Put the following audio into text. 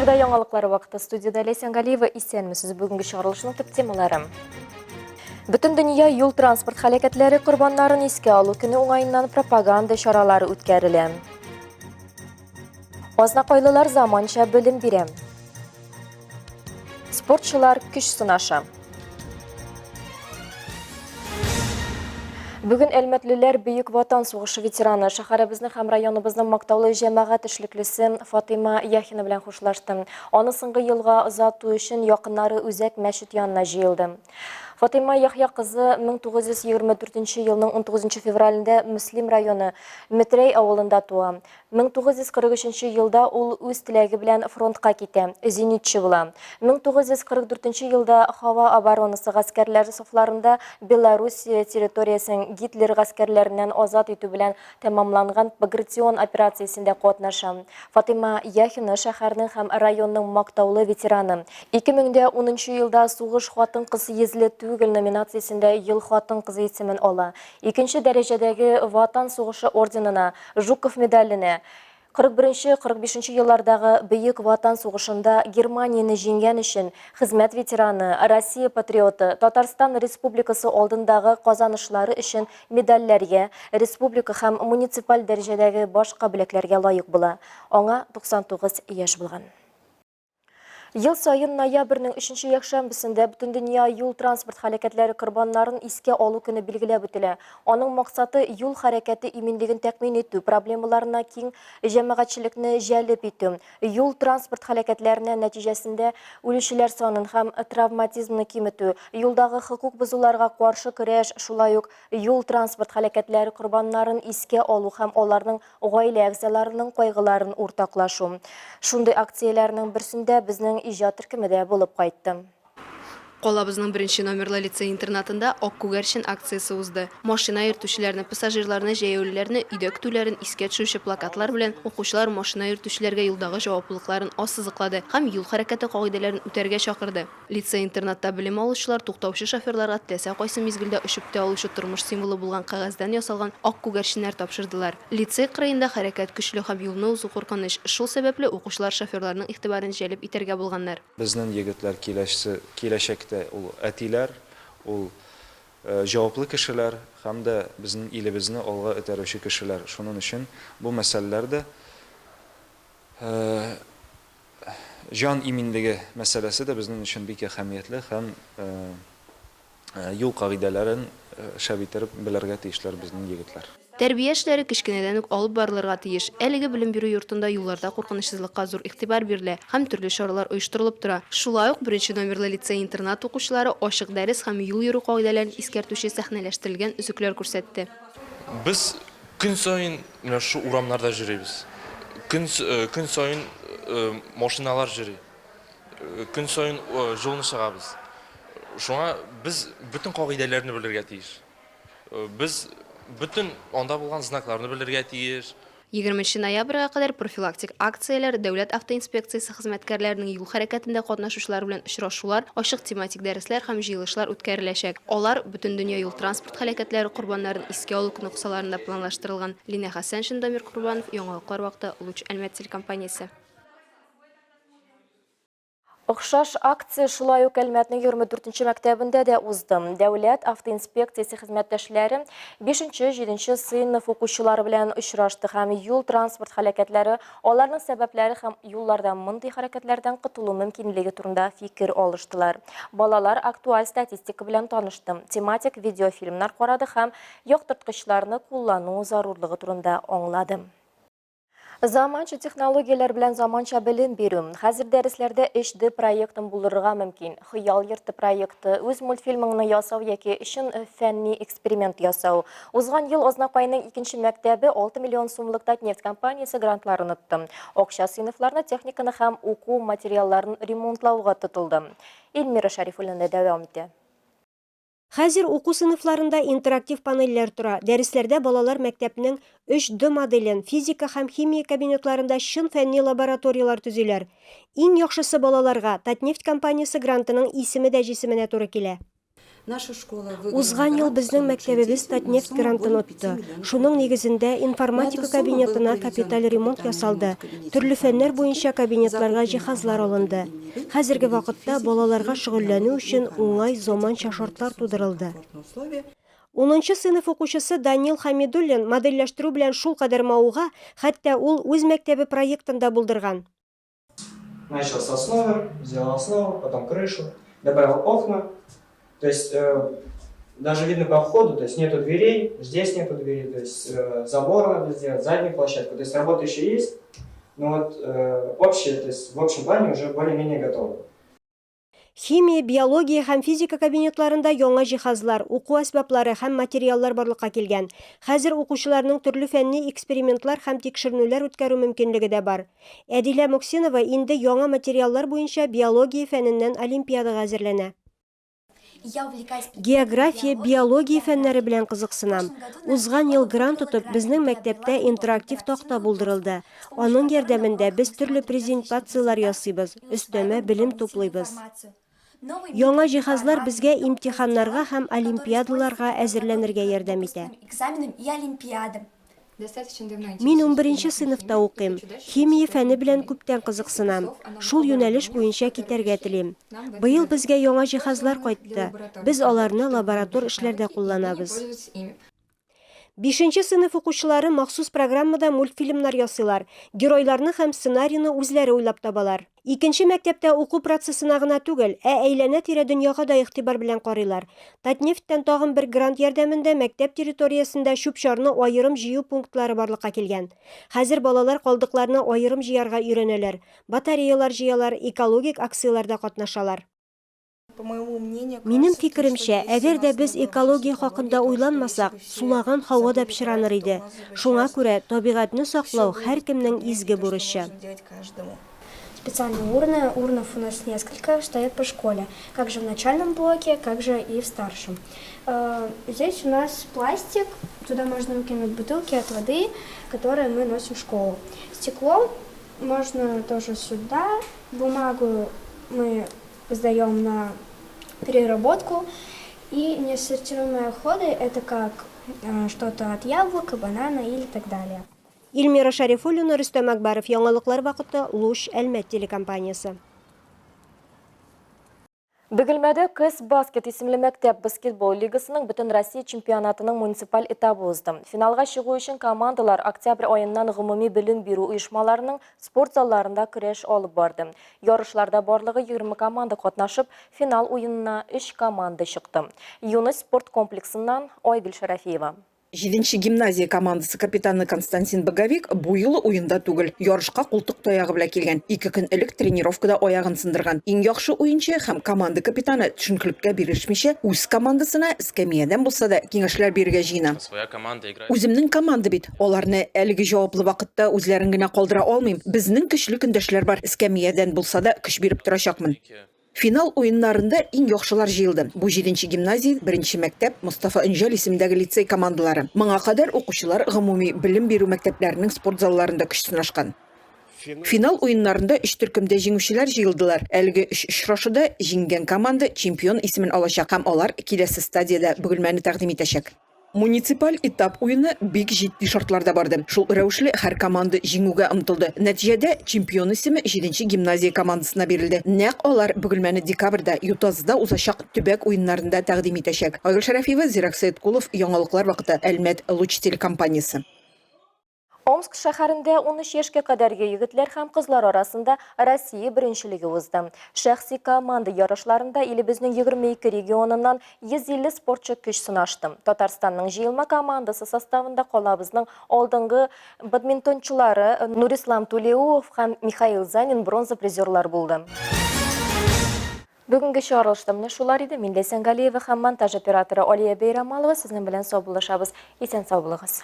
Эфирда яңалыклар вакыты. Студияда Лесен Галиева, исәнмесез. Бүгенге чыгарылышның төп темалары. Бүтін дөнья юл транспорт хәрәкәтләре корбаннарын искә алу көне уңайыннан пропаганда чаралары үткәрелә. Азнакайлылар заманча белем бирә. Спортчылар көч сынаша. Бүген әлмәтлеләр Бөек Ватан сугышы ветераны шәһәребезнең һәм районыбызның мактаулы җәмәгать эшлеклесе Фатыйма Яхина белән хушлашты. Аны соңгы елга озату өчен якыннары Үзәк мәчет янына җыелды. Фатыйма Яхья кызы 1924 елның 19 февралендә Мөслим районы Метрей авылында туа. 1943 елда ул үз теләге белән фронтка китә, зенитчы була. 1944 елда һава оборонасы гаскәрләре сафларында Белоруссия территориясен Гитлер гаскәрләреннән азат итү белән тәмамланган Багратион операциясендә катнаша. Фатыйма Яхина шәһәрнең һәм районның мактаулы ветераны. 2010 елда сугыш хатын-кыз йөзле түгел номинациясендә ел хатын-кызы исемен ала. Икенче дәрәҗәдәге Ватан сугышы орденына, Жуков медаленә 41-45 еллардагы Бөек Ватан сугышында Германияны җиңгән өчен хезмәт ветераны, Россия патриоты, Татарстан Республикасы алдындагы казанышлары өчен медальләргә, республика һәм муниципаль дәрәҗәдәге башка бүләкләргә лаек була. Аңа 99 яшь булган. Ел сайын ноябрьнең 3 якшәмбесендә Бүтән дөнья юл транспорт хәрәкәтләре корбаннарын искә алу көне билгеләп үтелә. Аның максаты юл хәрәкәте иминлеген тәэмин итү, проблемаларына киң җәмәгатьчелекне җәлеп итү, юл транспорт хәрәкәтләренә нәтиҗәсендә үлүчеләр санын һәм травматизмны киметү, юлдагы хокук бозуларга каршы көрәш, шулай ук юл транспорт хәрәкәтләре корбаннарын искә алу һәм аларның гаилә әгъзаларының кайгыларын уртаклашу. Шундый акцияләрнең берсендә безнең иҗат төркемедә булып кайтты. Колабызның беренче номерлы лицей-интернатында ак күгәрчен акциясы узды. Машина йөртүчеләрне, пассажирларны, җәяүлеләрне өйдә көтүләрен искә төшүче плакатлар белән укучылар машина йөртүчеләргә юлдагы җаваплылыкларын ассызыклады һәм юл хәрәкәте кагыйдәләрен үтәргә чакырды. Лицей-интернатта белем алучылар туктаучы шоферларга теләсә кайсы мизгелдә очып та алучы тормыш символы булган кәгазьдән ясалган ак күгәрченнәр тапшырдылар. Лицей кырыенда хәрәкәт көчле һәм юлны узу куркыныч. Шул сәбәпле укучылар шоферларның игътибарын җәлеп итәргә булганнар. Безнең егетләр киләчәктә ул әтиләр, ул җаваплы кешеләр һәм дә безнең илебезне алга этәрүче кешеләр. Шуның өчен бу мәсьәләләрдә җан иминлеге мәсьәләсе дә безнең өчен бик әһәмиятле һәм юл кагыйдәләрен шәп итеп белергә тиешләр безнең егетләр. Тәрбия эшләре кечкенәдән үк алып барылырга тиеш. Әлеге белем бирү йортында юлларда куркынычсызлыкка зур игътибар бирелә һәм төрле чаралар оештырылып тора. Шулай ук беренче номерлы лицей-интернат укучылары ачык дәрес һәм юл йөрү кагыйдәләрен искәртүче сәхнәләштергән үзекләр күрсәтте. Без көн саен менә шу урамнарда йөрибез. Көн саен машиналар йөри. Көн саен жолны чыгабыз. Шуңа без бүтән кагыйдәләрне белергә тиеш. Без бүтән анда булган знакларны белергә тиеш. 20 ноябрьгә кадәр профилактик акцияләр, дәүләт автоинспекциясе хезмәткәрләренең юл хәрәкәтендә катнашучылар белән очрашулар, ачык тематик дәресләр һәм җыелышлар үткәреләчәк. Алар Бүтән дөнья юл транспорт хәрәкәтләре корбаннарын искә алу көне кысаларында планлаштырылган. Лина Хәсән, Дамир Курбанов, Яңалыклар вакыты, Луч Әлмәт телекомпаниясе. Охшаш акция шулай ук Әлмәтнең 24-нче мәктәбендә дә узды. Дәүләт автоинспекциясе хезмәттәшләре 5-7 сыйныф укучылары белән очрашты һәм юл транспорт хәрәкәтләре, аларның сәбәпләре һәм юлларда мондый хәрәкәтләрдән котылу мөмкинлеге турында фикер алыштылар. Балалар актуаль статистика белән танышты, тематик видеофильмнар карады һәм яктырткычларны куллану зарурлыгы турында аңлады. Заманча технологиялар белән заманча белем бирү. Хәзер дәресләрдә HD проектын булдырырга мөмкин. Хыял йорты проекты, үз мультфильмыңны ясау яки өчен фәнни эксперимент ясау. Узган ел Азнакайның 2нче мәктәбе 6 миллион сумлык Татнефть компаниясе грантларын отты. Акча сыйныфларны, техниканы һәм уку материалларын ремонтлауга тотылды. Эльмира Шарифуллина дәвам итә. Хәзер уку сыйныфларында интерактив панельләр тора. Дәресләрдә балалар мәктәпнең 3D моделен, физика һәм химия кабинетларында чын фәнни лабораториялар төзиләр. Иң яхшысы балаларга Татнефть компаниясе грантының исеме дә җисеменә туры килә. Узган ел безнең мәктәбебез Татнефть грантын отты. Шуның нигезендә информатика кабинетына капиталь ремонт ясалды. Төрле фәннәр буенча кабинетларга җиһазлар алынды. Хәзерге вакытта балаларга шөгыльләнү өчен уңай заманча шартлар тудырылды. 10-нчы сыйныф укучысы Данил Хамидуллин модельләштерү белән шул кадәр мавыга, хәтта ул үз мәктәбе проектында булдырган. Начал с основы, сделал основу, потом крышу, добавил окна. То есть даже видно по входу, то есть нету дверей, здесь нету дверей, то есть забор надо сделать, заднюю площадку. То есть работа еще есть, но вот общее, то есть в общем плане уже более-менее готово. Химия, биология һәм физика кабинетларында яңа җиһазлар, уку әсбаплары һәм материаллар барлыкка килгән. Хәзер укучыларның төрле фәнни экспериментлар һәм тикшеренүләр үткәрү мөмкинлеге дә бар. Әдилә Мөхсинова инде яңа материаллар буенча биология фәненнән олимпиадага әзерләнә. География, биология фәннәре белән кызыксынам. Узган ел грант тотып, безнең мәктәптә интерактив тахта булдырылды. Аның ярдәмендә без төрле презентациялар ясыйбыз, өстәмә белем туплыйбыз. Яңа җиһазлар безгә имтиханнарга һәм олимпиадаларга әзерләнергә ярдәм итә. Мин 11-нче сыйныфта укыйм. Химия фәне белән күптән кызыксынам. Шул юнәлеш буенча китәргә телим. Быел безгә яңа җиһазлар кайтты. Без аларны лаборатор эшләрдә кулланабыз. 5-нче сыйныф укучылары махсус программада мультфильмнар ясыйлар. Геройларны һәм сценарийны үзләре уйлап табалар. 2-нче мәктәптә уку процессына гына түгел, әйләнә-тирә дөньяга да игътибар белән карыйлар. Татнефттән тагын бер грант ярдәмендә мәктәп территориясендә чүп-чарны аерым җыю пунктлары барлыкка килгән. Хәзер балалар калдыкларны аерым җыярга өйрәнәләр. Батареялар җыялар, экологик акцияларда катнашалар. Минем фикеремчә, әгәр дә без экология хакында уйланмасак, сулаган һава да пычраныр иде. Шуңа күрә табигатьне саклау һәркемнең изге бурычы. Специальные урны. Урнов у нас несколько, стоят по школе. Как же в начальном блоке, как же и в старшем. Здесь у нас пластик. Туда можно выкинуть бутылки от воды, которые мы носим в школу. Стекло можно тоже сюда. Бумагу мы сдаем на переработку. И несортируемые отходы — это как что-то от яблока, банана или так далее. Илмира Шарифуллина, Рөстәм Акбаров, яңалыклар вакыты, Луш, Әлмәт телекомпаниясе. Бөгелмәдә кыз баскет исемле мәктәп баскетбол лигасының бөтен Россия чемпионатының муниципаль этабы узды. Финалга чыгу өчен командалар октябрь айыннан гомуми белем бирү оешмаларының спорт залларында көрәш алып барды. Ярышларда барлыгы 20 команда катнашып, финал уенына 3 команда чыкты. Юность спорт комплексыннан Айгөл Шарафиева. 7-нче гимназия командасы капитаны Константин Боговик бу юлы уенда түгел, ярышка култык таягы белән килгән. 2 көн элек тренировкада аягын сындырган. Иң яхшы уенчы һәм команда капитаны төшенкелеккә бирешмичә, үз командасына эскәмиядән булса да киңәшләр бирергә җыена. Үземнең команда бит. Аларны әлеге җаваплы вакытта үзләрен генә калдыра алмыйм. Безнең көчле көндәшләр бар. Эскәмиядән булса да көч биреп торачакмын. Финал уеннарында иң яхшылар җыелды. Бу 7-нче гимназия, 1-нче мәктәп, Мустафа Инҗәл исемендәге лицей командалары. Моңа кадәр укучылар гомуми белем бирү мәктәпләренең спорт залларында көч сынашкан. Финал уеннарында 3 төркемдә җиңүчеләр җыелдылар. Әлеге 3 очрашуда җиңгән команда чемпион исемен алачак һәм алар киләсе стадияда бөгелмәне тәкъдим итәчәк. Муниципаль этап уены бик җитди шартларда барды. Шул рәвешле һәр команда җиңүгә омтылды. Нәтиҗәдә чемпион исеме 7-нче гимназия командасына бирелде. Нәкъ алар бөгелмәне декабрьдә Ютазыда узачак төбәк уеннарында тәкъдим итәчәк. Айгөл Шарафиева, Зирак Сәйдкулов, яңалыклар вакыты, Әлмәт Луч телекомпаниясе. Омск шәһәрендә 13 яшькә кадәрге егетләр һәм кызлар арасында Россия беренчелеге узды. Шәхси команда ярышларында илебезнең 22 регионыннан 150 спортчы көч сынашты. Татарстанның җыелма командасы составында калабызның алдынгы бадминтончылары Нурислам Тулеуов һәм Михаил Занин бронза призерлар булды. Бүгінгі чыгарылышта менә шулар иде. Мин Ләйсән Галиева һәм монтаж операторы Алия Бейрамалова сезнең белән сау булышабыз. Исән сау булыгыз.